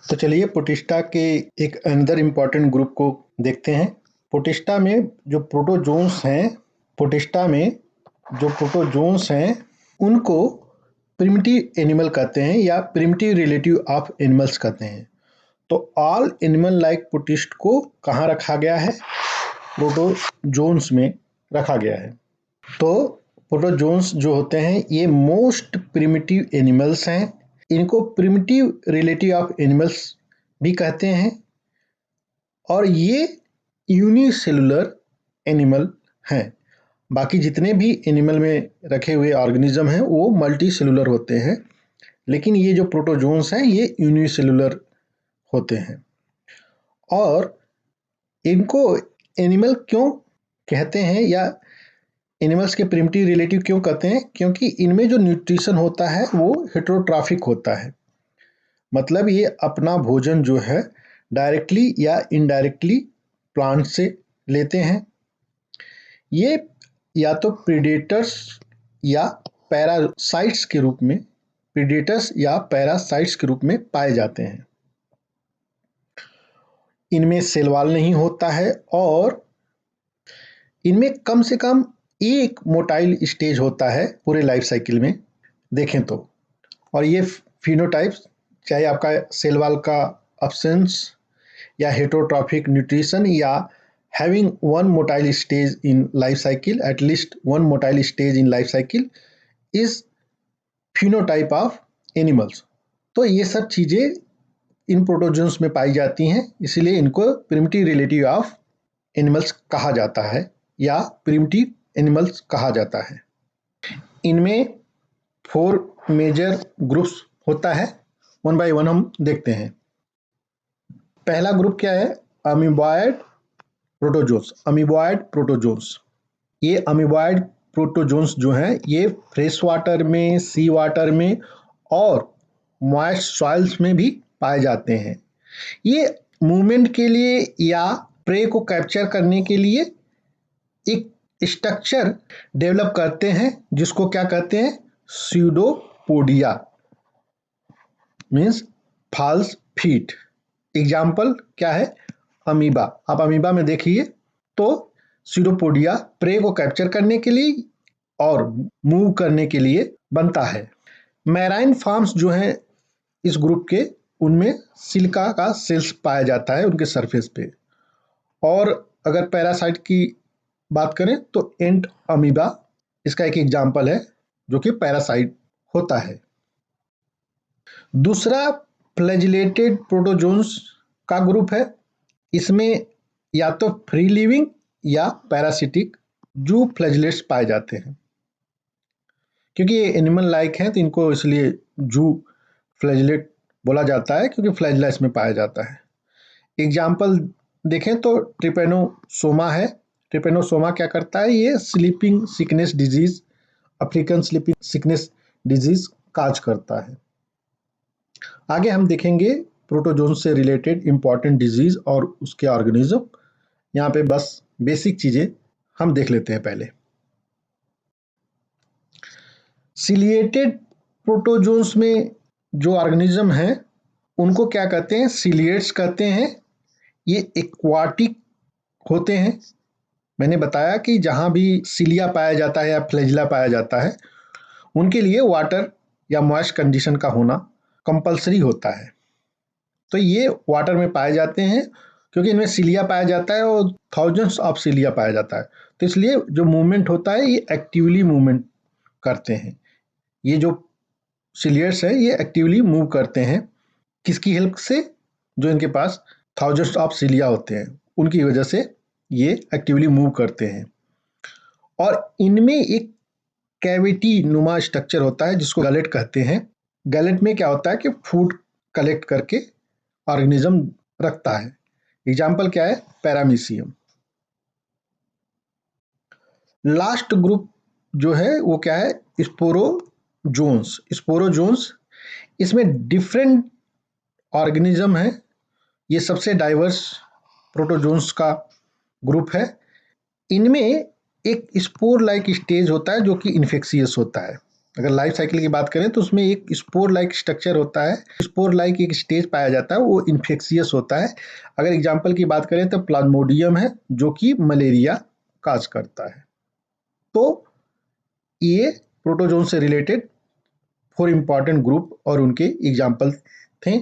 तो चलिए प्रोटिस्टा के एक अनदर इम्पॉर्टेंट ग्रुप को देखते हैं। प्रोटिस्टा में जो प्रोटोजोन्स हैं प्रोटिस्टा में जो प्रोटोजोन्स हैं उनको प्रिमिटिव एनिमल कहते हैं या प्रिमिटिव रिलेटिव ऑफ एनिमल्स कहते हैं। तो ऑल एनिमल लाइक प्रोटिस्ट को कहाँ रखा गया है? प्रोटोजोन्स में रखा गया है। तो प्रोटोजोन्स जो होते हैं ये मोस्ट प्रिमिटिव एनिमल्स हैं। इनको प्रिमिटिव रिलेटिव ऑफ एनिमल्स भी कहते हैं और ये यूनिसेलुलर एनिमल हैं। बाकी जितने भी एनिमल में रखे हुए ऑर्गेनिज्म हैं वो मल्टी सेलुलर होते हैं, लेकिन ये जो प्रोटोजोन्स हैं ये यूनिसेलुलर होते हैं। और इनको एनिमल क्यों कहते हैं या एनिमल्स के प्रिमिटिव रिलेटिव क्यों कहते हैं? क्योंकि इनमें जो न्यूट्रिशन होता है वो हेटेरोट्रॉफिक होता है। मतलब ये अपना भोजन जो है डायरेक्टली या इनडायरेक्टली प्लांट से लेते हैं। ये या तो प्रीडेटर्स या पैरासाइट्स के रूप में पाए जाते हैं। इनमें सेल वॉल नहीं होता है और इनमें कम से कम एक मोटाइल स्टेज होता है पूरे लाइफ साइकिल में देखें तो। और ये फिनोटाइप्स चाहे आपका सेल वॉल का अब्सेंस या हेटेरोट्रॉफिक न्यूट्रिशन या having one motile stage in life cycle, at least one motile stage in life cycle is phenotype of animals। तो ये सब चीजें इन प्रोटोजोन्स में पाई जाती हैं, इसीलिए इनको प्रिमिटिव रिलेटिव ऑफ एनिमल्स कहा जाता है या प्रिमिटिव एनिमल्स कहा जाता है। इनमें 4 मेजर ग्रुप्स होता है, वन बाय वन हम देखते हैं। पहला ग्रुप क्या है? Amoeboid protozoans. ये अमीबॉयड प्रोटोजोन्स जो हैं ये फ्रेश वाटर में, सी वाटर में और मॉइस्ट सॉइल्स में भी पाए जाते हैं। ये मूवमेंट के लिए या प्रे को कैप्चर करने के लिए एक स्ट्रक्चर डेवलप करते हैं जिसको क्या कहते हैं? Pseudopodia, means false feet. Example क्या है? अमीबा। आप अमीबा में देखिए तो स्यूडोपोडिया प्रे को कैप्चर करने के लिए और मूव करने के लिए बनता है। मैराइन फॉर्म्स जो हैं इस ग्रुप के, उनमें सिलिका का सेल्स पाया जाता है उनके सरफेस पे। और अगर पैरासाइट की बात करें तो एंट अमीबा इसका एक एग्जाम्पल है जो कि पैरासाइट होता है। दूसरा फ्लैजिलेटेड प्रोटोजोन्स का ग्रुप है। इसमें या तो फ्री लिविंग या पैरासिटिक जू फ्लैजिलेट्स पाए जाते हैं। क्योंकि ये एनिमल लाइक हैं तो इनको इसलिए जू फ्लैजिलेट बोला जाता है क्योंकि फ्लैजिला इसमें पाया जाता है। एग्जाम्पल देखें तो ट्रिपेनोसोमा है। ट्रिपेनोसोमा क्या करता है? ये sleeping sickness disease, African sleeping sickness disease cause करता है। आगे हम देखेंगे प्रोटोजोन से रिलेटेड इंपॉर्टेंट डिजीज और उसके ऑर्गेनिज्म। यहाँ पे बस बेसिक चीजें हम देख लेते हैं पहले। सिलिएटेड प्रोटोजोन्स में जो ऑर्गेनिज्म हैं उनको क्या कहते हैं? सिलिएट्स कहते हैं। ये एक्वाटिक होते हैं। मैंने बताया कि जहाँ भी सिलिया पाया जाता है या फ्लैजिला पाया जाता है उनके लिए वाटर या मॉइस्ट कंडीशन का होना कंपलसरी होता है। तो ये वाटर में पाए जाते हैं क्योंकि इनमें सिलिया पाया जाता है और थाउजेंड्स ऑफ सिलिया पाया जाता है। तो इसलिए जो मूवमेंट होता है ये एक्टिवली मूवमेंट करते हैं। ये जो सिलियर्स है ये एक्टिवली मूव करते हैं। किसकी हेल्प से? जो इनके पास थाउजेंड्स ऑफ सिलिया होते हैं उनकी वजह से ये एक्टिवली मूव करते हैं। और इनमें एक कैविटी नुमा स्ट्रक्चर होता है जिसको गैलेट कहते हैं। गैलेट में क्या होता है कि फूड कलेक्ट करके ऑर्गेनिज्म रखता है। एग्जाम्पल क्या है? पैरामीशियम। लास्ट ग्रुप जो है वो क्या है? स्पोरोजोन्स। इसमें डिफरेंट ऑर्गेनिज्म है। ये सबसे डाइवर्स प्रोटोजोन्स का ग्रुप है। इनमें एक स्पोर लाइक स्टेज होता है जो कि इन्फेक्शियस होता है। अगर लाइफ साइकिल की बात करें तो उसमें एक स्पोर लाइक स्ट्रक्चर होता है, स्पोर लाइक एक स्टेज पाया जाता है, वो इन्फेक्शियस होता है। अगर एग्जाम्पल की बात करें तो प्लाज्मोडियम है जो कि मलेरिया काज करता है। तो ये प्रोटोजोन से रिलेटेड 4 इंपॉर्टेंट ग्रुप और उनके एग्जाम्पल थे।